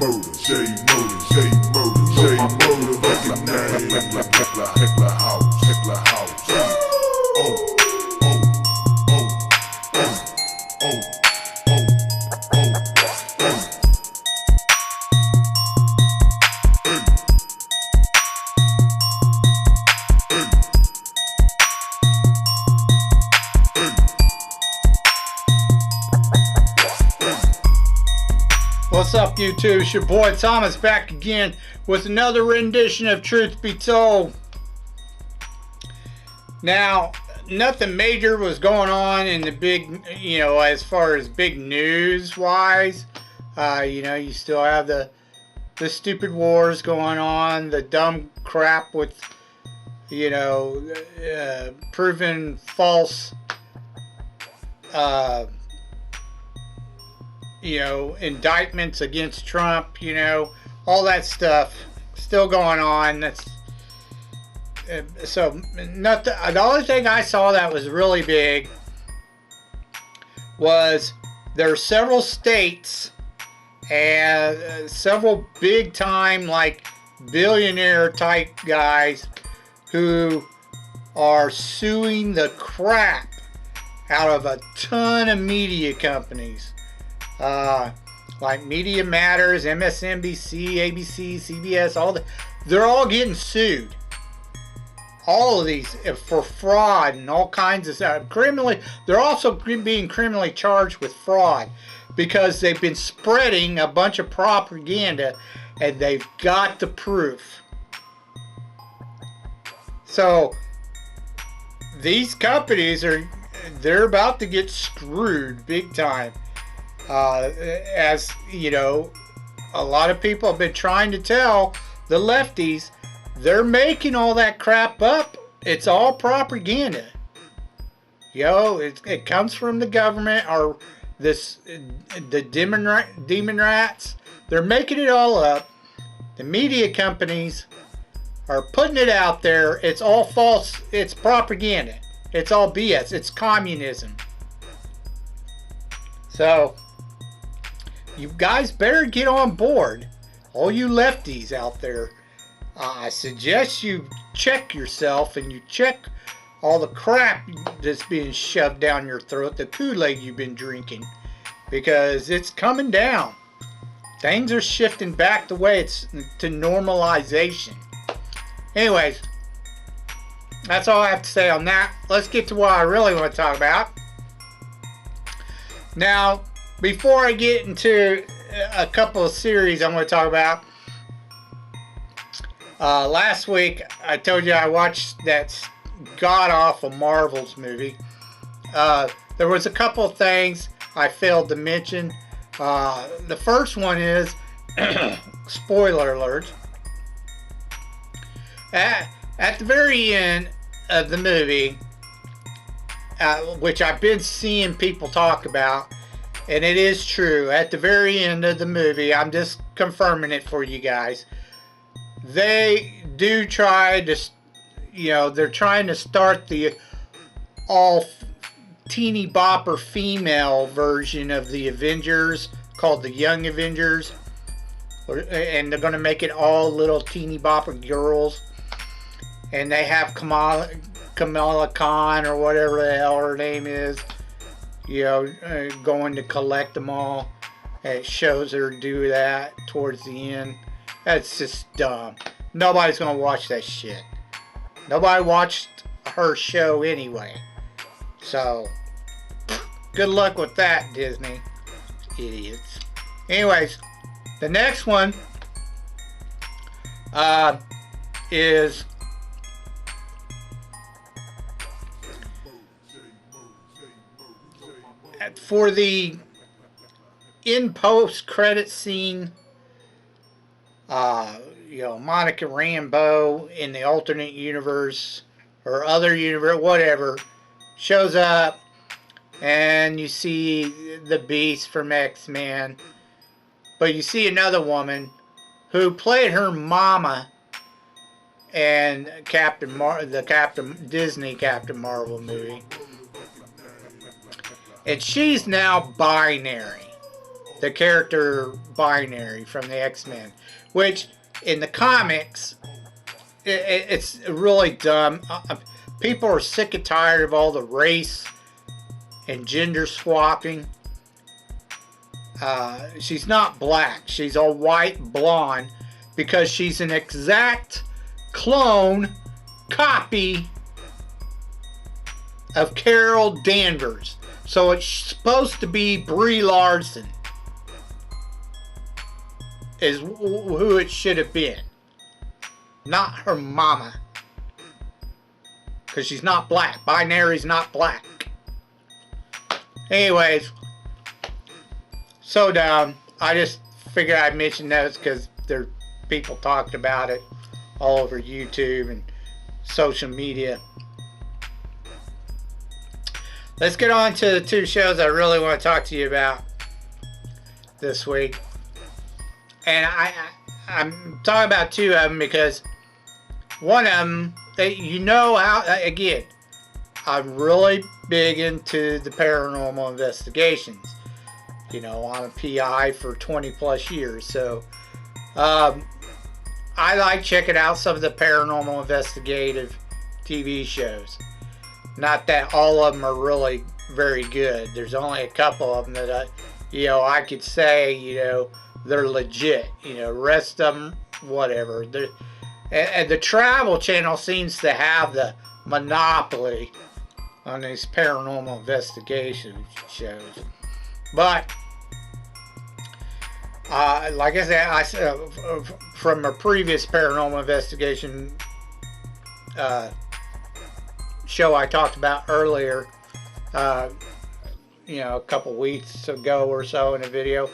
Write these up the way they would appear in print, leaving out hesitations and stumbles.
Motor, J Motor, J Motor, J Motor, recognize Heckler House, Heckler House. Oh, oh, oh, oh, oh, oh, oh, oh. What's up, YouTube? It's your boy Thomas back again with another rendition of Truth Be Told. Now, nothing major was going on in the big, as far as big news wise. You still have the stupid wars going on, the dumb crap with, proven false, indictments against Trump, all that stuff still going on. That's so nothing. The only thing I saw that was really big was there are several states and several big time, like, billionaire type guys who are suing the crap out of a ton of media companies. Like Media Matters, MSNBC, ABC, CBS, they're all getting sued. All of these for fraud and all kinds of stuff. They're also being criminally charged with fraud because they've been spreading a bunch of propaganda and they've got the proof. So these companies they're about to get screwed big time. As you know, a lot of people have been trying to tell the lefties, they're making all that crap up. It's all propaganda. It comes from the government or the demon rats. They're making it all up. The media companies are putting it out there. It's all false. It's propaganda. It's all BS. It's communism. So you guys better get on board. All you lefties out there, I suggest you check yourself and you check all the crap that's being shoved down your throat, the Kool-Aid you've been drinking, because it's coming down. Things are shifting back the way it's to normalization. Anyways, that's all I have to say on that. Let's get to what I really want to talk about. Now, before I get into a couple of series I'm going to talk about, last week I told you I watched that god-awful Marvels movie. There was a couple of things I failed to mention. The first one is, spoiler alert, at the very end of the movie, which I've been seeing people talk about, and it is true, at the very end of the movie, I'm just confirming it for you guys, they do try to, they're trying to start the all teeny bopper female version of the Avengers called the Young Avengers, and they're going to make it all little teeny bopper girls, and they have Kamala Khan or whatever the hell her name is, going to collect them all. It shows her do that towards the end. That's just dumb. Nobody's gonna watch that shit. Nobody watched her show anyway. So, good luck with that, Disney. Idiots. Anyways, the next one is for the in-post credit scene. Monica Rambeau in the alternate universe or other universe, whatever, shows up, and you see the Beast from X-Men, but you see another woman who played her mama in the Disney Captain Marvel movie. And she's now binary. the character Binary from the X-Men, which in the comics, it's really dumb. People are sick and tired of all the race and gender swapping. She's not black. She's a white blonde because she's an exact clone copy of Carol Danvers. So it's supposed to be Brie Larson is who it should have been. Not her mama. Because she's not black. Binary's not black. Anyways, so dumb. I just figured I'd mention those because there are people talking about it all over YouTube and social media. Let's get on to the two shows I really want to talk to you about this week. And I'm talking about two of them because one of them, you know how, again, I'm really big into the paranormal investigations. You know, I'm a PI for 20 plus years. So I like checking out some of the paranormal investigative TV shows. Not that all of them are really very good. There's only a couple of them that I could say, they're legit. Rest of them, whatever. And the Travel Channel seems to have the monopoly on these paranormal investigation shows. But like I said, from a previous paranormal investigation show I talked about earlier, a couple weeks ago or so in a video,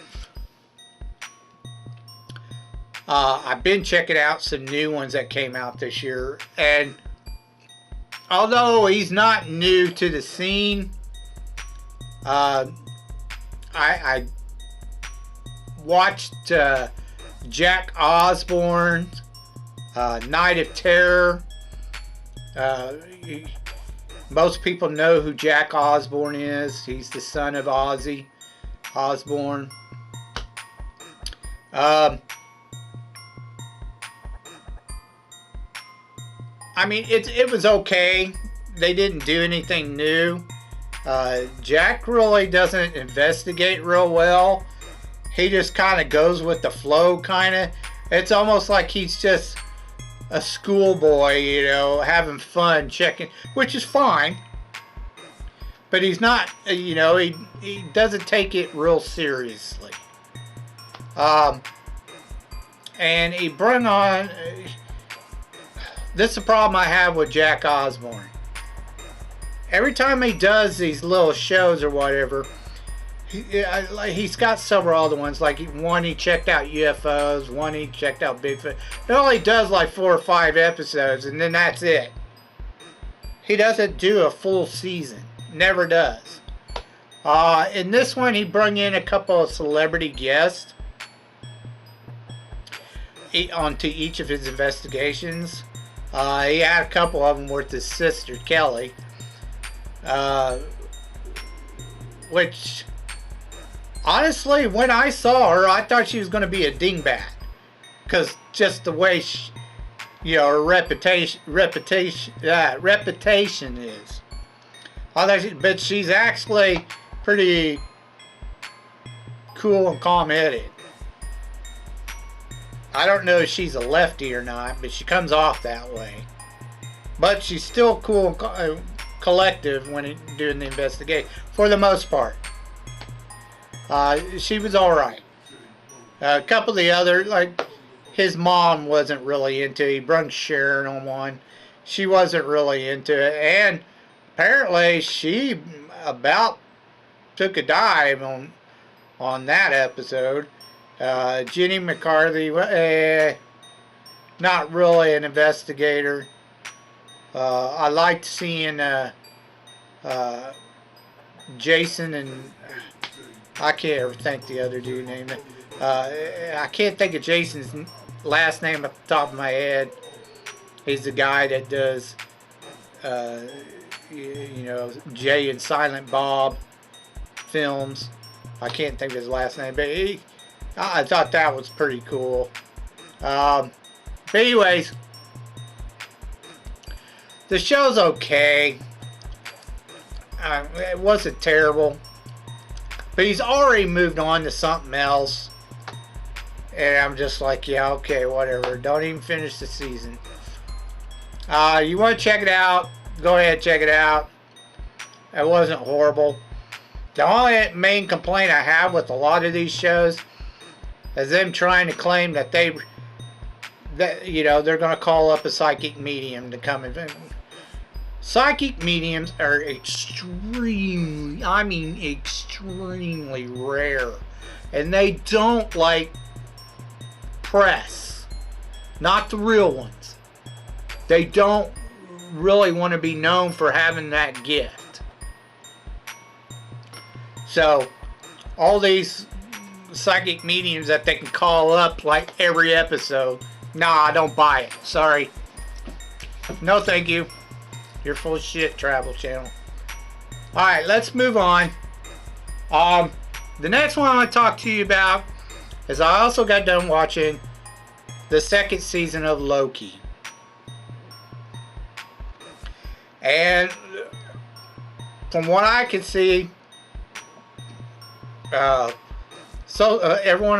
I've been checking out some new ones that came out this year, and although he's not new to the scene, I watched Jack Osbourne, Night of Terror. Most people know who Jack Osbourne is. He's the son of Ozzy Osbourne. It was okay. They didn't do anything new. Jack really doesn't investigate real well. He just kind of goes with the flow, kind of. It's almost like he's just a schoolboy, having fun, checking, which is fine. But he's not, he doesn't take it real seriously. And he brought on, this is the problem I have with Jack Osbourne. Every time he does these little shows or whatever, he's got several other ones. Like one he checked out UFOs, one he checked out Bigfoot. He only does like 4 or 5 episodes, and then that's it. He doesn't do a full season. Never does. In this one, he brought in a couple of celebrity guests onto each of his investigations. He had a couple of them with his sister Kelly, which honestly, when I saw her, I thought she was going to be a dingbat, because just the way her reputation is. But she's actually pretty cool and calm-headed. I don't know if she's a lefty or not, but she comes off that way. But she's still cool and collective when doing the investigation, for the most part. She was alright. A couple of the other, like his mom wasn't really into it. He brought Sharon on one. She wasn't really into it. And apparently she about took a dive on that episode. Jenny McCarthy, not really an investigator. I liked seeing Jason and I can't ever think the other dude name. I can't think of Jason's last name at the top of my head. He's the guy that does, Jay and Silent Bob films. I can't think of his last name, but I thought that was pretty cool. But anyways, the show's okay. It wasn't terrible, but he's already moved on to something else, and I'm just like, yeah, okay, whatever. Don't even finish the season. You want to check it out? Go ahead, check it out. It wasn't horrible. The only main complaint I have with a lot of these shows is them trying to claim that they're going to call up a psychic medium to come in. Psychic mediums are extremely, I mean extremely rare, and they don't like press. Not the real ones. They don't really want to be known for having that gift. So all these psychic mediums that they can call up like every episode, nah, I don't buy it. Sorry. No thank you. You're full of shit, Travel Channel. Alright, let's move on. The next one I want to talk to you about is I also got done watching the second season of Loki. And from what I can see, everyone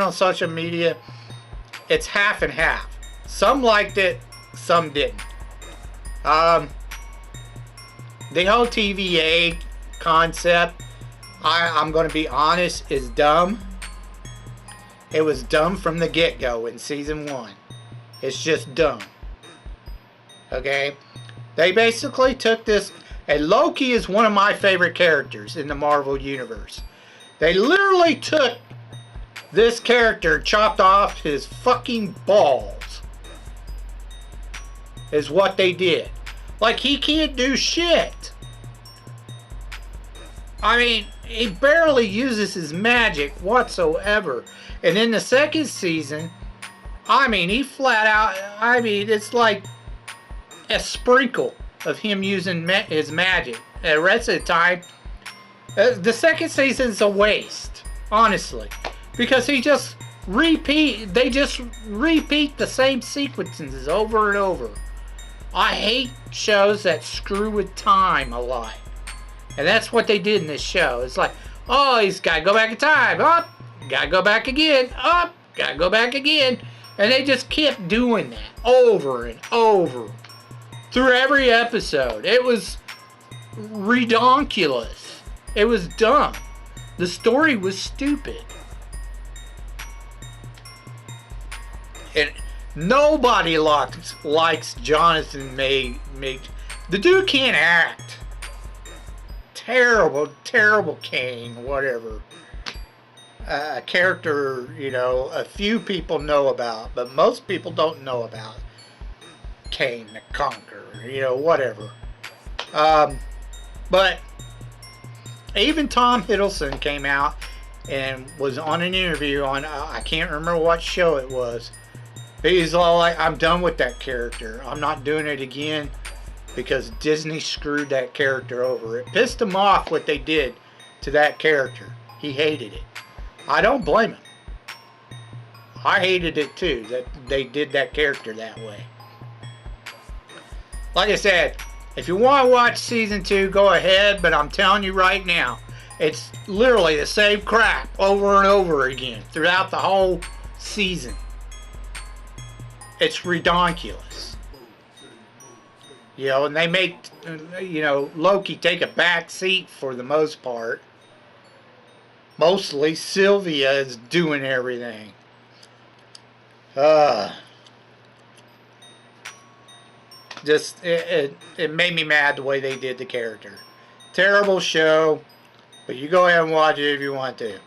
on social media, it's half and half. Some liked it, some didn't. The whole TVA concept, I'm going to be honest, is dumb. It was dumb from the get-go in season 1. It's just dumb. Okay? They basically took this, and Loki is one of my favorite characters in the Marvel Universe. They literally took this character, chopped off his fucking balls. Is what they did. Like, he can't do shit. I mean, he barely uses his magic whatsoever. And in the second season, I mean, he flat out, I mean, it's like a sprinkle of him using his magic. The rest of the time, the second season's a waste, honestly. Because they just repeat the same sequences over and over. I hate shows that screw with time a lot. And that's what they did in this show. It's like, oh, he's got to go back in time. Up, got to go back again. Up, got to go back again. And they just kept doing that over and over through every episode. It was redonkulous. It was dumb. The story was stupid. And nobody likes Jonathan Majors. The dude can't act. Terrible, terrible Kane, whatever. A character, you know, a few people know about, but most people don't know about. Kane the Conqueror, you know, whatever. But even Tom Hiddleston came out and was on an interview on, I can't remember what show it was. But he's all like, I'm done with that character. I'm not doing it again because Disney screwed that character over. It pissed him off what they did to that character. He hated it. I don't blame him. I hated it too, that they did that character that way. Like I said, if you want to watch season 2, go ahead, but I'm telling you right now, it's literally the same crap over and over again throughout the whole season. It's redonkulous. You know, and they make, you know, Loki take a back seat for the most part. Mostly Sylvia is doing everything. Just, it made me mad the way they did the character. Terrible show, but you go ahead and watch it if you want to.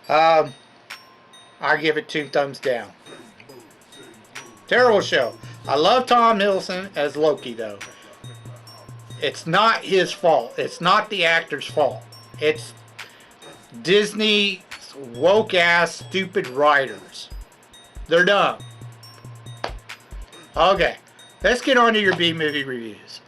I give it 2 thumbs down. Terrible show. I love Tom Hiddleston as Loki, though. It's not his fault. It's not the actor's fault. It's Disney's woke-ass, stupid writers. They're dumb. Okay, let's get on to your B-movie reviews.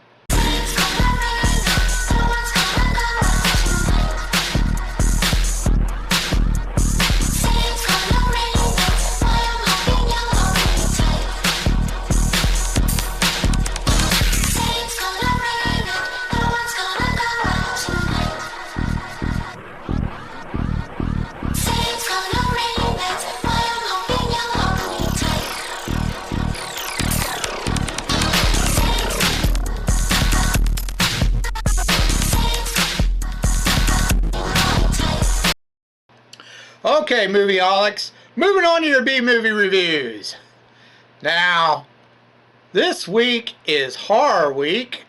Okay, movieaholics, moving on to your B-movie reviews. Now, this week is Horror Week.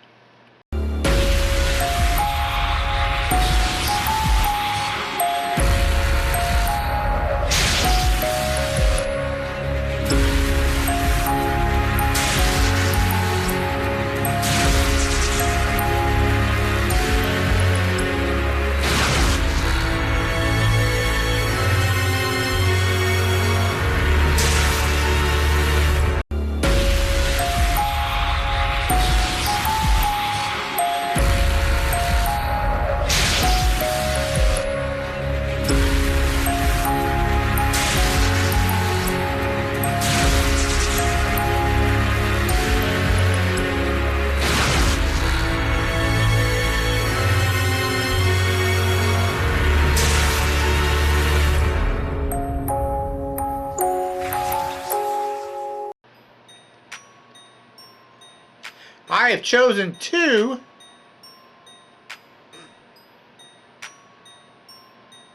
I have chosen two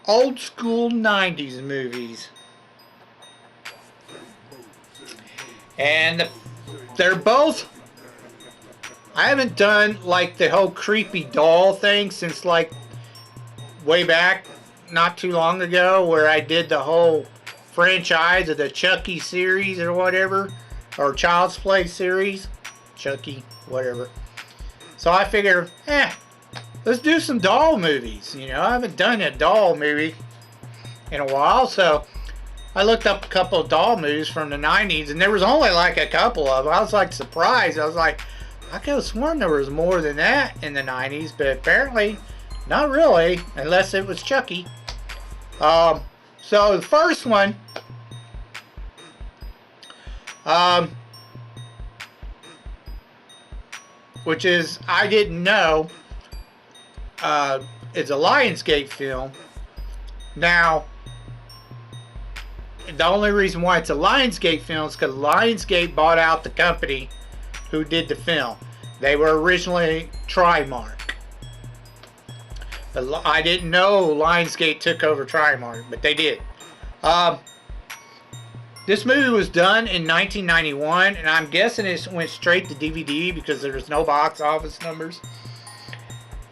old school 90s movies. And they're both, I haven't done like the whole creepy doll thing since like way back not too long ago, where I did the whole franchise of the Chucky series or whatever, or Child's Play series. Chucky, whatever. So I figured, let's do some doll movies. You know, I haven't done a doll movie in a while, so I looked up a couple of doll movies from the 90s, and there was only like a couple of them. I was like surprised. I was like, I could have sworn there was more than that in the 90s, but apparently not really, unless it was Chucky. So the first one, which is, I didn't know, it's a Lionsgate film. Now, the only reason why it's a Lionsgate film is because Lionsgate bought out the company who did the film. They were originally Trimark. But I didn't know Lionsgate took over Trimark, but they did. This movie was done in 1991, and I'm guessing it went straight to DVD because there's no box office numbers.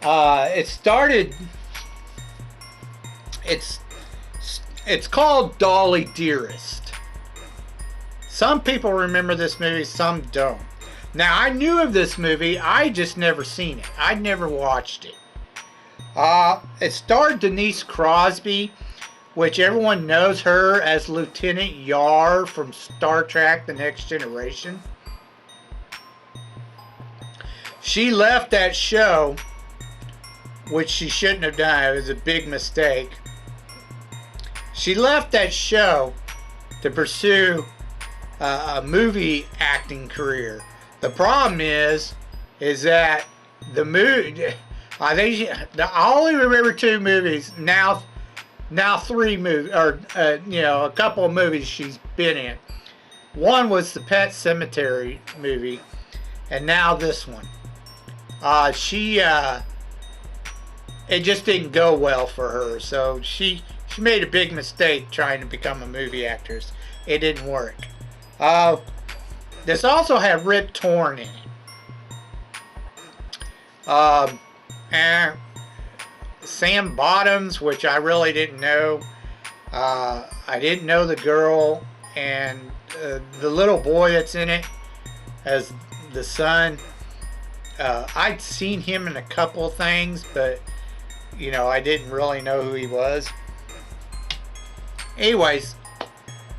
It started. It's called Dolly Dearest. Some people remember this movie, some don't. Now, I knew of this movie, I just never seen it. I'd never watched it. It starred Denise Crosby, which everyone knows her as Lieutenant Yar from Star Trek The Next Generation. She left that show, which she shouldn't have done. It was a big mistake. She left that show to pursue a movie acting career. The problem is that the movie, I only remember two movies, now three movies, or a couple of movies she's been in. One was the Pet Sematary movie, and now this one. It just didn't go well for her, so she made a big mistake trying to become a movie actress. It didn't work. This also had Rip Torn in it. And Sam Bottoms, which I really didn't know. I didn't know the girl, and the little boy that's in it as the son. I'd seen him in a couple of things, but I didn't really know who he was. Anyways,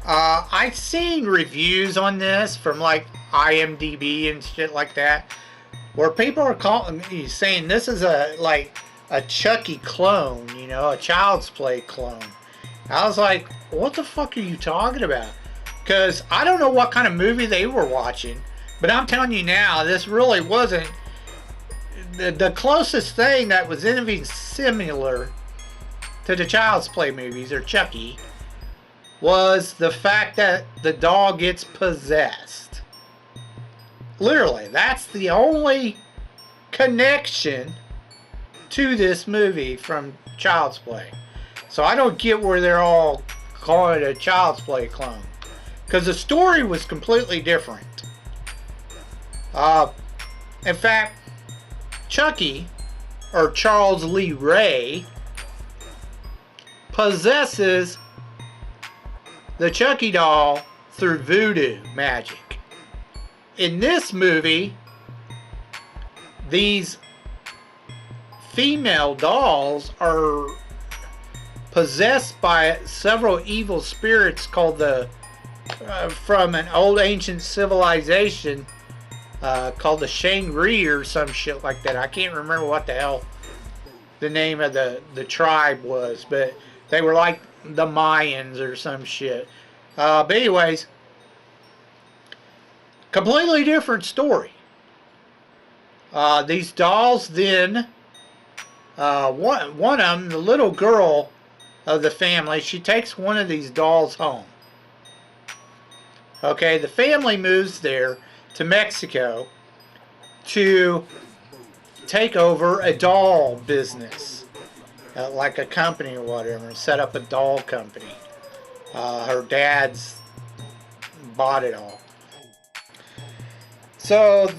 I've seen reviews on this from like IMDb and shit like that, where people are saying this is a Chucky clone, a Child's Play clone. I was like, what the fuck are you talking about? Because I don't know what kind of movie they were watching, but I'm telling you now, this really wasn't. The closest thing that was anything similar to the Child's Play movies, or Chucky, was the fact that the doll gets possessed. Literally, that's the only connection to this movie from Child's Play. So I don't get where they're all calling it a Child's Play clone. Because the story was completely different. In fact, Chucky, or Charles Lee Ray, possesses the Chucky doll through voodoo magic. In this movie, these female dolls are possessed by several evil spirits called from an old ancient civilization called the Shangri or some shit like that. I can't remember what the hell the name of the tribe was, but they were like the Mayans or some shit. But anyways, completely different story. These dolls then, one of them, the little girl of the family, she takes one of these dolls home. Okay, the family moves there to Mexico to take over a doll business, like a company or whatever, and set up a doll company. Her dad's bought it all. So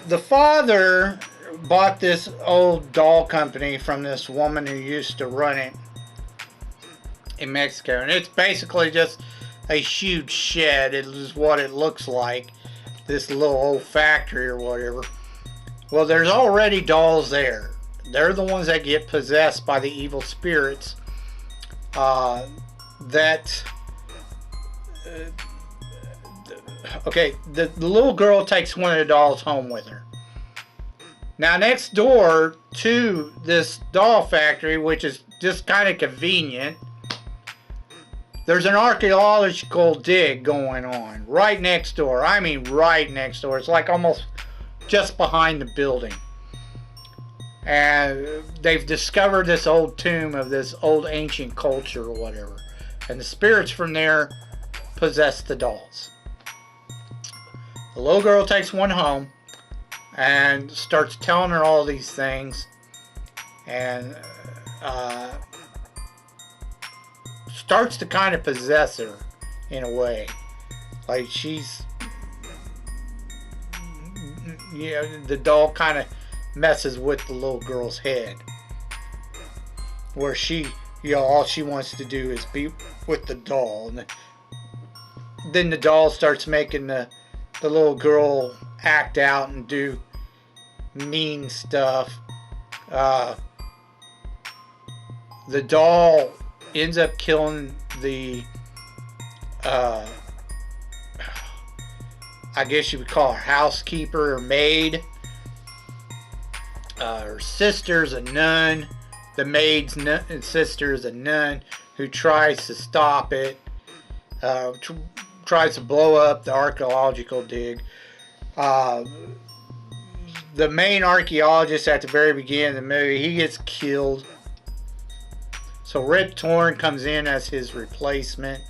the father bought this old doll company from this woman who used to run it in Mexico, and it's basically just a huge shed. It is what it looks like, this little old factory or whatever. Well, there's already dolls there. They're the ones that get possessed by the evil spirits okay, the little girl takes one of the dolls home with her. Now, next door to this doll factory, which is just kind of convenient, there's an archaeological dig going on right next door. I mean, right next door. It's like almost just behind the building. And they've discovered this old tomb of this old ancient culture or whatever. And the spirits from there possess the dolls. The little girl takes one home and starts telling her all these things. And starts to kind of possess her in a way. Like she's, you know, the doll kind of messes with the little girl's head. Where she, you know, all she wants to do is be with the doll. And then the doll starts making the little girl act out and do mean stuff. The doll ends up killing the I guess you would call her housekeeper or maid. Her sister's a nun. The maid's sister is a nun who tries to stop it. Tries to blow up the archaeological dig. The main archaeologist at the very beginning of the movie, he gets killed. So Rip Torn comes in as his replacement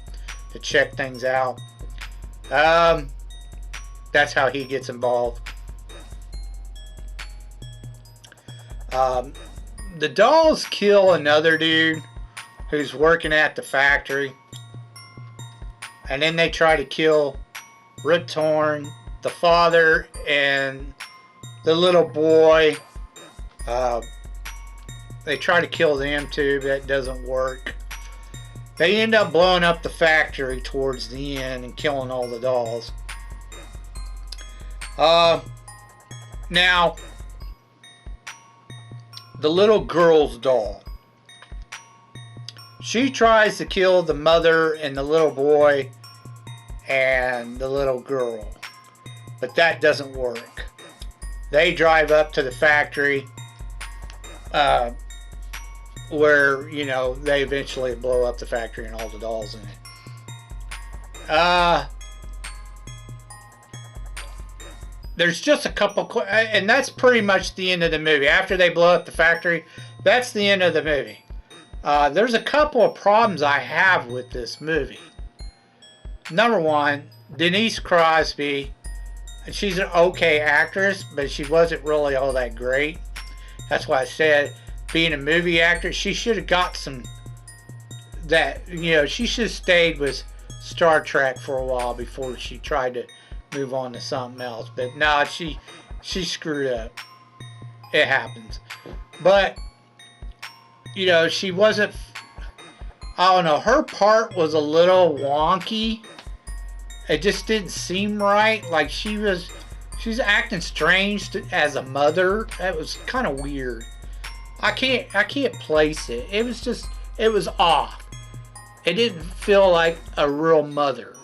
to check things out. That's how he gets involved. The dolls kill another dude who's working at the factory. And then they try to kill Rip Torn, the father, and the little boy. They try to kill them too, but that doesn't work. They end up blowing up the factory towards the end and killing all the dolls. Now, the little girl's doll. She tries to kill the mother and the little boy and the little girl. But that doesn't work. They drive up to the factory where, you know, they eventually blow up the factory and all the dolls in it. There's just a couple, and that's pretty much the end of the movie. After they blow up the factory, that's the end of the movie. There's a couple of problems I have with this movie. Number one, Denise Crosby, she's an okay actress, but she wasn't really all that great. That's why I said, being a movie actress, she should have got that, you know, she should have stayed with Star Trek for a while before she tried to move on to something else. But nah, she screwed up. It happens. But, you know, she wasn't, I don't know, her part was a little wonky. It just didn't seem right. Like she's acting strange as a mother. That was kind of weird. I can't place it. It was off. It didn't feel like a real mother.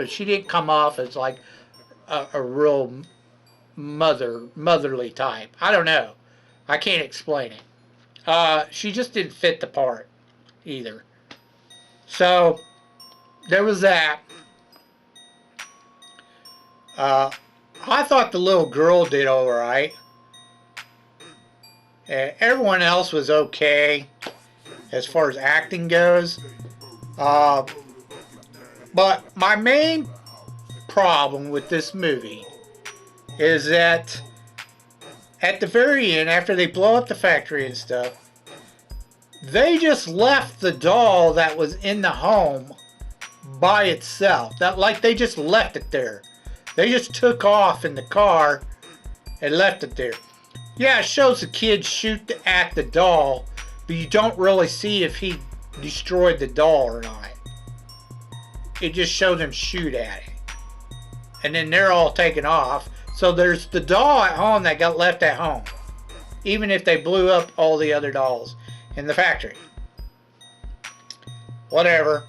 She didn't come off as like a real motherly type. I don't know. I can't explain it. She just didn't fit the part either. So there was that. I thought the little girl did all right. Everyone else was okay as far as acting goes. But my main problem with this movie is that at the very end, after they blow up the factory and stuff, they just left the doll that was in the home by itself. Like they just left it there. They just took off in the car and left it there. Yeah, it shows the kid shoot at the doll, but you don't really see if he destroyed the doll or not. It just showed him shoot at it. And then they're all taken off. So there's the doll at home that got left at home. Even if they blew up all the other dolls in the factory. Whatever.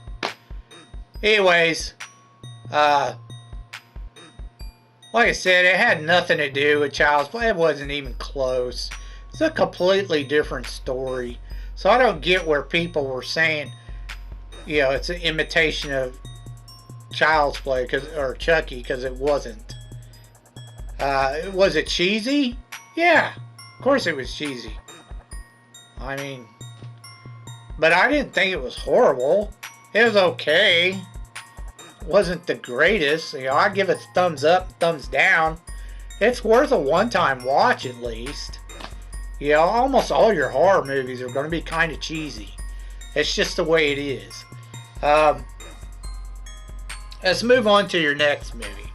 Anyways, like I said, it had nothing to do with Child's Play. It wasn't even close. It's a completely different story. So I don't get where people were saying, you know, it's an imitation of Child's Play or Chucky, because it wasn't. Was it cheesy? Yeah, of course it was cheesy. I mean, but I didn't think it was horrible. It was okay. Wasn't the greatest. You know, I'd give it thumbs up, thumbs down. It's worth a one-time watch at least. You know, almost all your horror movies are going to be kind of cheesy. It's just the way it is. Let's move on to your next movie.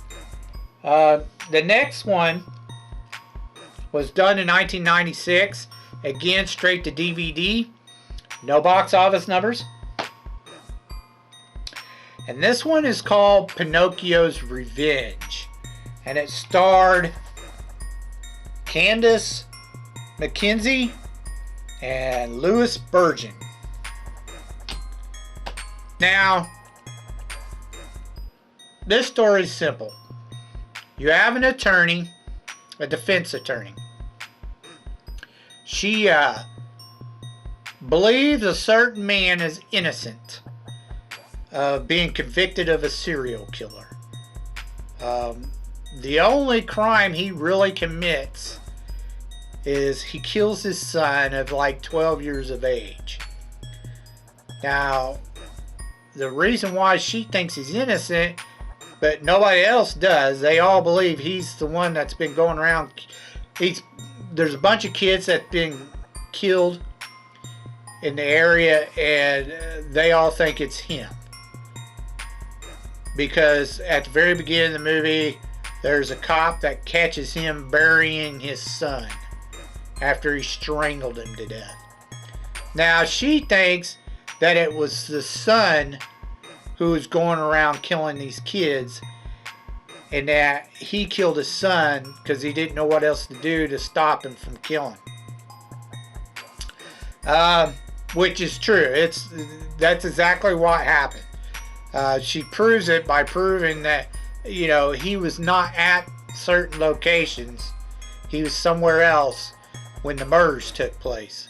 The next one was done in 1996. Again, straight to DVD. No box office numbers. And this one is called Pinocchio's Revenge. And it starred Candace McKenzie and Louis Burgeon. Now, this story is simple. You have an attorney, a defense attorney. She believes a certain man is innocent of being convicted of a serial killer. The only crime he really commits is he kills his son of like 12 years of age. Now, the reason why she thinks he's innocent, but nobody else does, they all believe he's the one that's been going around. There's a bunch of kids that have been killed in the area, and they all think it's him. Because at the very beginning of the movie, there's a cop that catches him burying his son after he strangled him to death. Now, she thinks that it was the son who was going around killing these kids, and that he killed his son because he didn't know what else to do to stop him from killing. Which is true. That's exactly what happened. She proves it by proving that, you know, he was not at certain locations. He was somewhere else when the murders took place.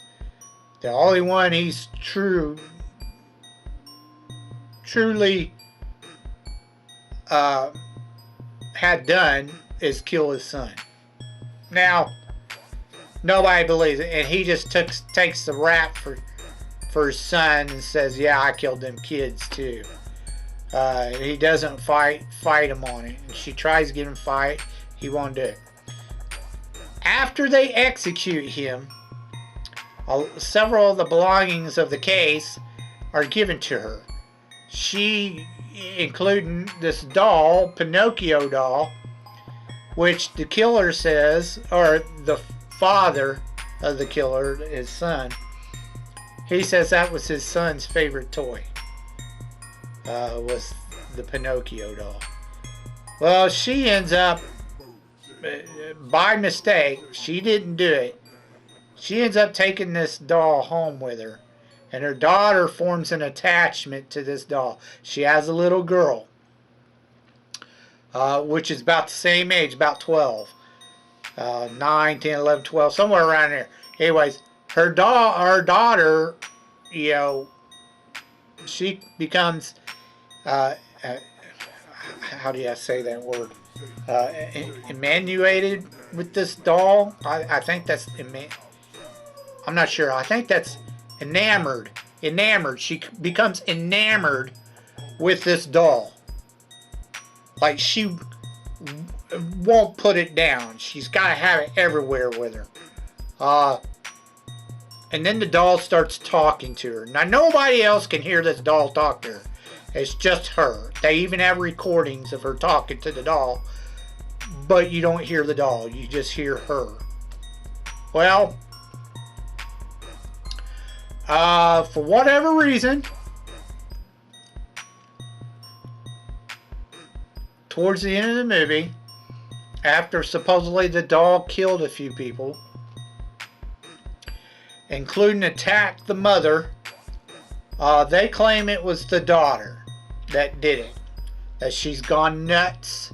The only one he's truly had done is kill his son. Now, nobody believes it, and he just takes the rap for his son and says, yeah, I killed them kids too. He doesn't fight him on it. And she tries to get him to fight. He won't do it. After they execute him, several of the belongings of the case are given to her. She, including this doll, Pinocchio doll, which the killer says, or the father of the killer, his son, he says that was his son's favorite toy, was the Pinocchio doll. Well, she ends up, by mistake, she didn't do it, she ends up taking this doll home with her. And her daughter forms an attachment to this doll. She has a little girl, which is about the same age, about 12. 9, 10, 11, 12, somewhere around there. Anyways, her daughter, you know, she becomes, how do I say that word? Emmanuated with this doll. I think that's, I'm not sure. I think that's enamored. She becomes enamored with this doll. Like, she won't put it down. She's got to have it everywhere with her. And then the doll starts talking to her. Now, nobody else can hear this doll talk to her. It's just her. They even have recordings of her talking to the doll. But you don't hear the doll. You just hear her. Well, for whatever reason, towards the end of the movie, after supposedly the doll killed a few people, including attacked the mother, they claim it was the daughter that did it, that she's gone nuts.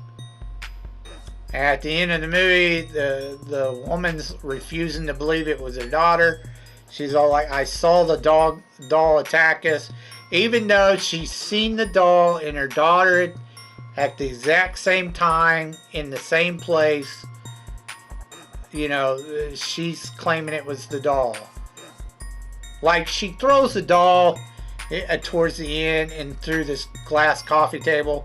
At the end of the movie, the woman's refusing to believe it was her daughter. She's all like, I saw the doll attack us, even though she's seen the doll and her daughter at the exact same time in the same place. You know, she's claiming it was the doll. Like, she throws the doll towards the end and through this glass coffee table.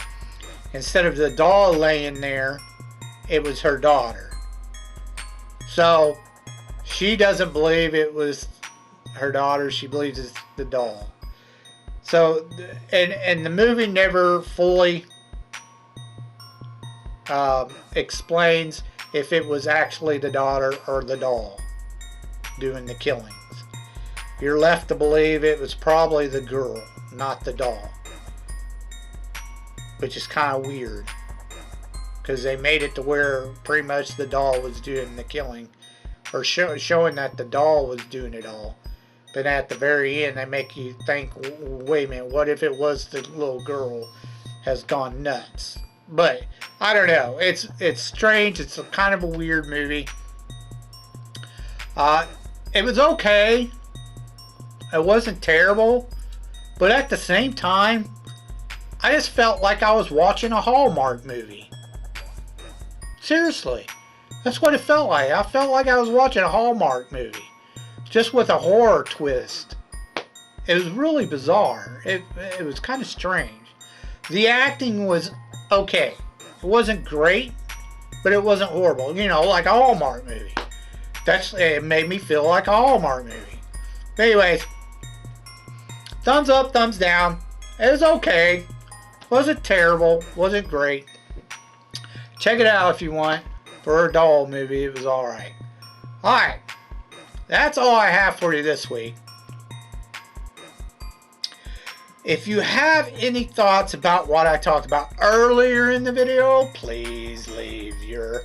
Instead of the doll laying there, it was her daughter. So she doesn't believe it was her daughter. She believes it's the doll. So, and the movie never fully explains if it was actually the daughter or the doll doing the killings. You're left to believe it was probably the girl, not the doll. Which is kind of weird, because they made it to where pretty much the doll was doing the killing, or showing that the doll was doing it all. But at the very end, they make you think, wait a minute, what if it was the little girl has gone nuts? But I don't know. It's strange. It's a kind of a weird movie. It was okay. It wasn't terrible, but at the same time, I just felt like I was watching a Hallmark movie. Seriously, that's what it felt like. I felt like I was watching a Hallmark movie, just with a horror twist. It was really bizarre. It was kind of strange. The acting was okay. It wasn't great, but it wasn't horrible. You know, like a Hallmark movie. It made me feel like a Hallmark movie. Anyways, thumbs up, thumbs down. It was okay. Wasn't terrible. Wasn't great. Check it out if you want. For a doll movie, it was alright. Alright. That's all I have for you this week. If you have any thoughts about what I talked about earlier in the video, please leave your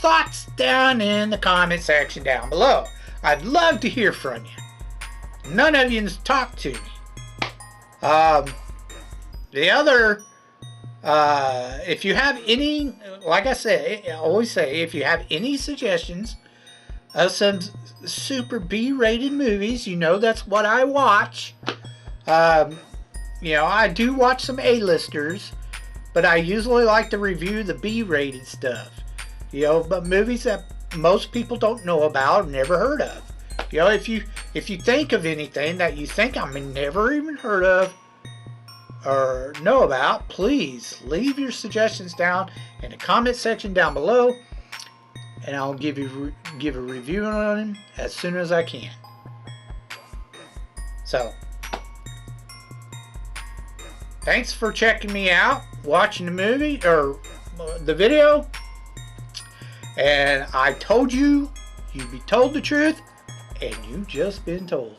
thoughts down in the comment section down below. I'd love to hear from you. None of you talk to me. The other, if you have any, like I say, I always say, if you have any suggestions of some super B-rated movies, you know that's what I watch. You know, I do watch some A-listers, but I usually like to review the B-rated stuff. You know, but movies that most people don't know about, never heard of. You know, if you think of anything that you think I never even heard of or know about, please leave your suggestions down in the comment section down below, and I'll give a review on them as soon as I can. So, thanks for checking me out, watching the movie, or the video. And I told you, you'd be told the truth, and you've just been told.